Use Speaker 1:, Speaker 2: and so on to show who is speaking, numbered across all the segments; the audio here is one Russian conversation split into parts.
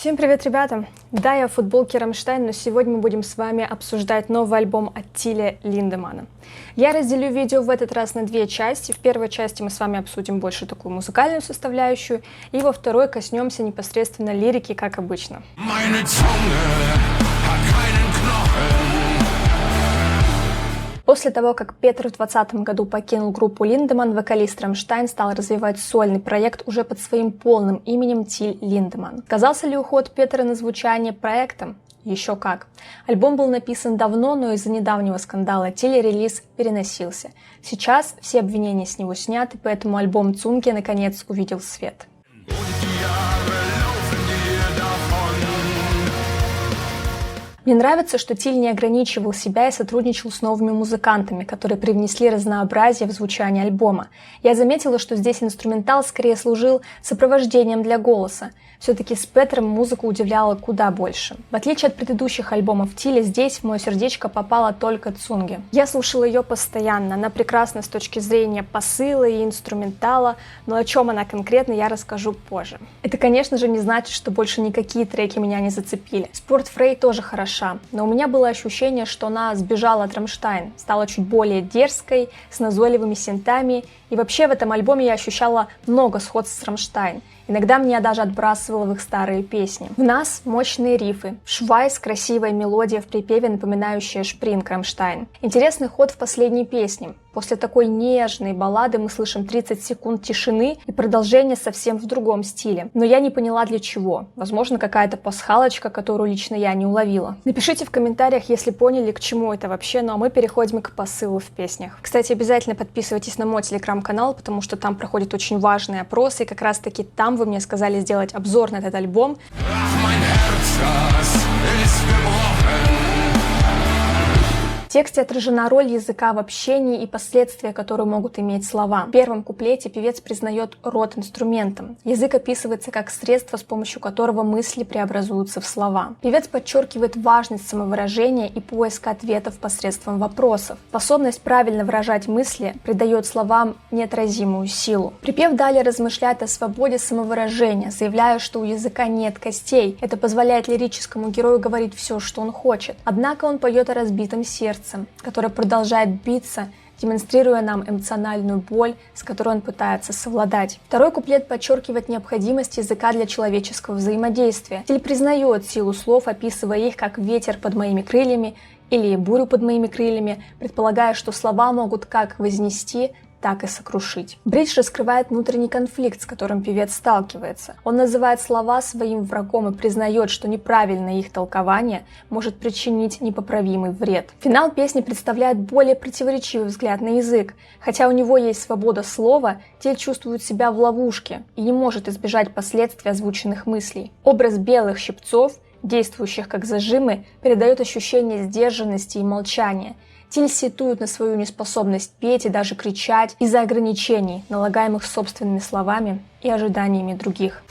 Speaker 1: Всем привет, ребята! Да, я в футболке Рамштайн, но сегодня мы будем с вами обсуждать новый альбом от Тиля Линдеманна. Я разделю видео в этот раз на две части. В первой части мы с вами обсудим больше такую музыкальную составляющую, и во второй коснемся непосредственно лирики, как обычно. После того, как Петр в 2020 году покинул группу Линдеманн, вокалист Рамштайн стал развивать сольный проект уже под своим полным именем Тиль Линдеманн. Казался ли уход Петра на звучание проектом? Еще как. Альбом был написан давно, но из-за недавнего скандала телерелиз переносился. Сейчас все обвинения с него сняты, поэтому альбом Цунги наконец увидел свет. Мне нравится, что Тиль не ограничивал себя и сотрудничал с новыми музыкантами, которые привнесли разнообразие в звучание альбома. Я заметила, что здесь инструментал скорее служил сопровождением для голоса. Все-таки с Петром музыка удивляла куда больше. В отличие от предыдущих альбомов Тиля, здесь в мое сердечко попала только Цунги. Я слушала ее постоянно, она прекрасна с точки зрения посыла и инструментала, но о чем она конкретно, я расскажу позже. Это, конечно же, не значит, что больше никакие треки меня не зацепили. Спорт Фрей тоже хороша, но у меня было ощущение, что она сбежала от Рамштайн, стала чуть более дерзкой, с назойливыми синтами, и вообще в этом альбоме я ощущала много сходств с Рамштайн. Иногда меня даже отбрасывало в их старые песни. В нас мощные рифы, Швайс, красивая мелодия в припеве, напоминающая шпринг Рамштайн. Интересный ход в последней песне. После такой нежной баллады мы слышим 30 секунд тишины и продолжение совсем в другом стиле. Но я не поняла для чего. Возможно, какая-то пасхалочка, которую лично я не уловила. Напишите в комментариях, если поняли, к чему это вообще, ну а мы переходим к посылу в песнях. Кстати, обязательно подписывайтесь на мой телеграм-канал, потому что там проходят очень важные опросы, и как раз таки там вы мне сказали сделать обзор на этот альбом. В тексте отражена роль языка в общении и последствия, которые могут иметь слова. В первом куплете певец признает род инструментом. Язык описывается как средство, с помощью которого мысли преобразуются в слова. Певец подчеркивает важность самовыражения и поиска ответов посредством вопросов. Способность правильно выражать мысли придает словам неотразимую силу. Припев далее размышляет о свободе самовыражения, заявляя, что у языка нет костей. Это позволяет лирическому герою говорить все, что он хочет. Однако он поет о разбитом сердце, которое продолжает биться, демонстрируя нам эмоциональную боль, с которой он пытается совладать. Второй куплет подчеркивает необходимость языка для человеческого взаимодействия. Тиль признает силу слов, описывая их как ветер под моими крыльями или бурю под моими крыльями, предполагая, что слова могут как вознести, так и сокрушить. Бридж раскрывает внутренний конфликт, с которым певец сталкивается. Он называет слова своим врагом и признает, что неправильное их толкование может причинить непоправимый вред. Финал песни представляет более противоречивый взгляд на язык. Хотя у него есть свобода слова, Тиль чувствует себя в ловушке и не может избежать последствий озвученных мыслей. Образ белых щипцов, действующих как зажимы, передает ощущение сдержанности и молчания. Тиль сетует на свою неспособность петь и даже кричать из-за ограничений, налагаемых собственными словами и ожиданиями других.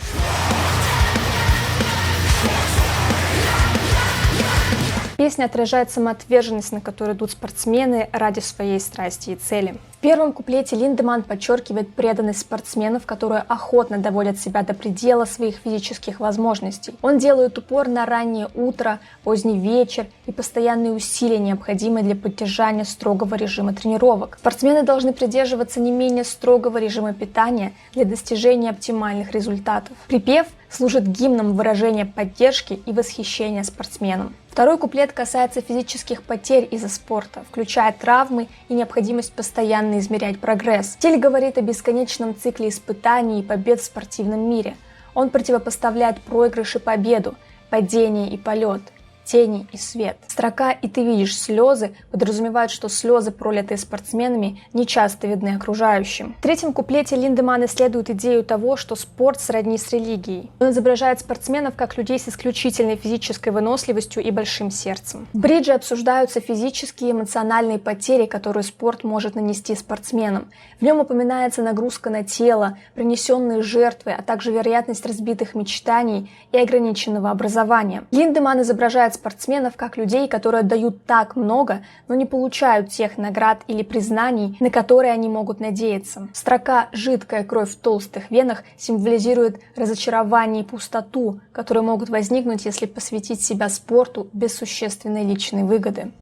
Speaker 1: Песня отражает самоотверженность, на которую идут спортсмены ради своей страсти и цели. В первом куплете Линдеманн подчеркивает преданность спортсменов, которые охотно доводят себя до предела своих физических возможностей. Он делает упор на раннее утро, поздний вечер и постоянные усилия, необходимые для поддержания строгого режима тренировок. Спортсмены должны придерживаться не менее строгого режима питания для достижения оптимальных результатов. Припев служит гимном выражения поддержки и восхищения спортсменам. Второй куплет касается физических потерь из-за спорта, включая травмы и необходимость постоянно измерять прогресс. Тиль говорит о бесконечном цикле испытаний и побед в спортивном мире. Он противопоставляет проигрыш и победу, падение и полет, тени и свет. Строка «И ты видишь слезы» подразумевает, что слезы, пролитые спортсменами, не часто видны окружающим. В третьем куплете Линдеманн исследует идею того, что спорт сродни с религией. Он изображает спортсменов как людей с исключительной физической выносливостью и большим сердцем. В бридже обсуждаются физические и эмоциональные потери, которые спорт может нанести спортсменам. В нем упоминается нагрузка на тело, принесенные жертвы, а также вероятность разбитых мечтаний и ограниченного образования. Линдеманн изображает воспринимают спортсменов как людей, которые отдают так много, но не получают тех наград или признаний, на которые они могут надеяться. Строка «жидкая кровь в толстых венах» символизирует разочарование и пустоту, которые могут возникнуть, если посвятить себя спорту без существенной личной выгоды.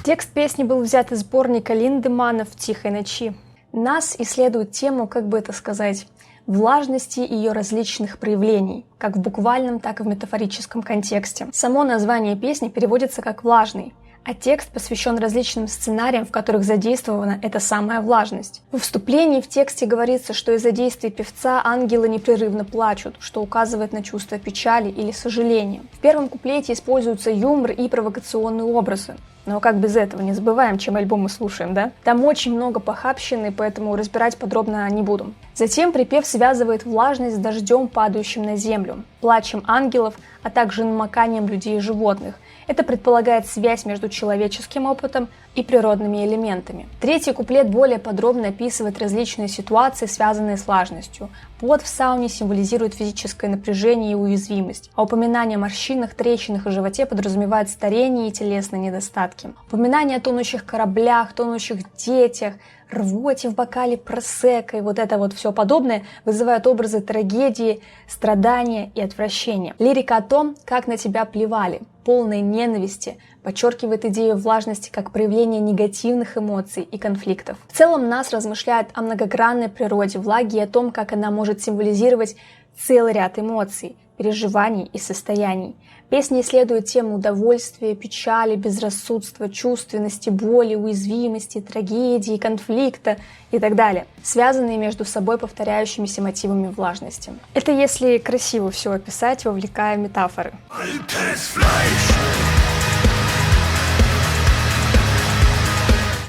Speaker 1: Текст песни был взят из сборника Линдеманна «В тихой ночи». Нас исследует тему, как бы это сказать, влажности и ее различных проявлений, как в буквальном, так и в метафорическом контексте. Само название песни переводится как «влажный», а текст посвящен различным сценариям, в которых задействована эта самая влажность. Во вступлении в тексте говорится, что из-за действий певца ангелы непрерывно плачут, что указывает на чувство печали или сожаления. В первом куплете используются юмор и провокационные образы. Но как без этого? Не забываем, чем альбом мы слушаем, да? Там очень много похабщины, поэтому разбирать подробно не буду. Затем припев связывает влажность с дождем, падающим на землю, плачем ангелов, а также намоканием людей и животных. Это предполагает связь между человеческим опытом и природными элементами. Третий куплет более подробно описывает различные ситуации, связанные с влажностью. Пот в сауне символизирует физическое напряжение и уязвимость, а упоминание о морщинах, трещинах и животе подразумевает старение и телесные недостатки. Упоминание о тонущих кораблях, тонущих детях, рвоте в бокале просекко и вот это вот все подобное вызывает образы трагедии, страдания и отвращения. Лирика о том, как на тебя плевали, полной ненависти, подчеркивает идею влажности как проявление негативных эмоций и конфликтов. В целом нас размышляет о многогранной природе влаги и о том, как она может символизировать целый ряд эмоций, переживаний и состояний. Песня исследует тему удовольствия, печали, безрассудства, чувственности, боли, уязвимости, трагедии, конфликта и так далее, связанные между собой повторяющимися мотивами влажности. Это если красиво все описать, вовлекая метафоры.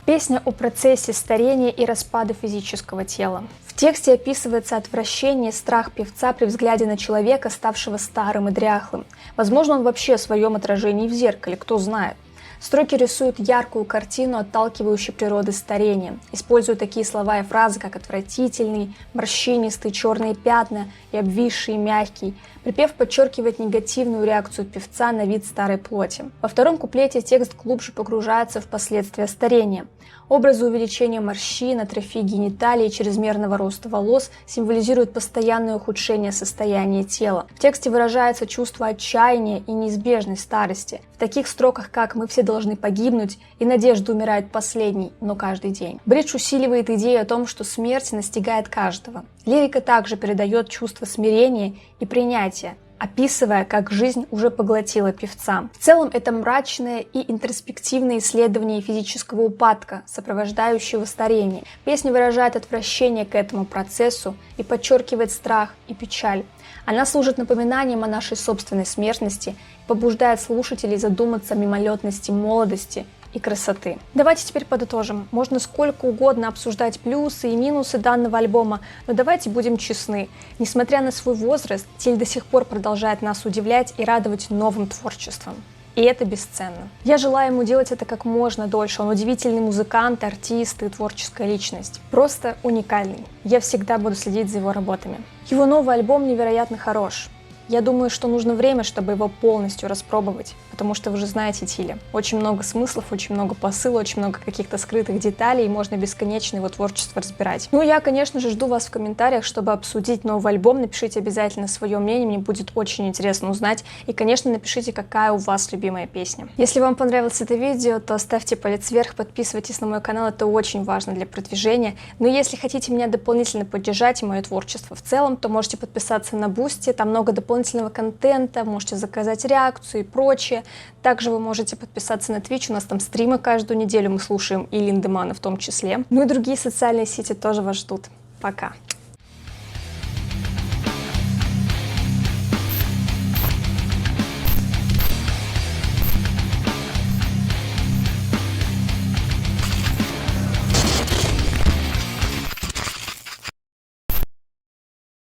Speaker 1: Песня о процессе старения и распада физического тела. В тексте описывается отвращение и страх певца при взгляде на человека, ставшего старым и дряхлым. Возможно, он вообще в своем отражении в зеркале, кто знает. Строки рисуют яркую картину, отталкивающую природы старения. Используют такие слова и фразы, как «отвратительный», «морщинистый», «черные пятна» и «обвисший», «мягкий». Припев подчеркивает негативную реакцию певца на вид старой плоти. Во втором куплете текст глубже погружается в последствия старения. Образы увеличения морщин, атрофии гениталий и чрезмерного роста волос символизируют постоянное ухудшение состояния тела. В тексте выражается чувство отчаяния и неизбежность старости. В таких строках, как «мы все должны погибнуть» и «надежда умирает последней, но каждый день». Бридж усиливает идею о том, что смерть настигает каждого. Лирика также передает чувство смирения и принятия, описывая, как жизнь уже поглотила певца. В целом, это мрачное и интроспективное исследование физического упадка, сопровождающего старение. Песня выражает отвращение к этому процессу и подчеркивает страх и печаль. Она служит напоминанием о нашей собственной смертности и побуждает слушателей задуматься о мимолетности молодости и красоты. Давайте теперь подытожим. Можно сколько угодно обсуждать плюсы и минусы данного альбома, но давайте будем честны. Несмотря на свой возраст, Тиль до сих пор продолжает нас удивлять и радовать новым творчеством. И это бесценно. Я желаю ему делать это как можно дольше. Он удивительный музыкант, артист и творческая личность. Просто уникальный. Я всегда буду следить за его работами. Его новый альбом невероятно хорош. Я думаю, что нужно время, чтобы его полностью распробовать, потому что вы же знаете Тиля. Очень много смыслов, очень много посылов, очень много каких-то скрытых деталей, и можно бесконечно его творчество разбирать. Ну, я, конечно же, жду вас в комментариях, чтобы обсудить новый альбом. Напишите обязательно свое мнение, мне будет очень интересно узнать. И, конечно, напишите, какая у вас любимая песня. Если вам понравилось это видео, то ставьте палец вверх, подписывайтесь на мой канал, это очень важно для продвижения. Но если хотите меня дополнительно поддержать и мое творчество в целом, то можете подписаться на Boosty, там много дополнительного контента, можете заказать реакцию и прочее. Также вы можете подписаться на Twitch, у нас там стримы каждую неделю, мы слушаем и Линдеманна в том числе. Ну и другие социальные сети тоже вас ждут. Пока!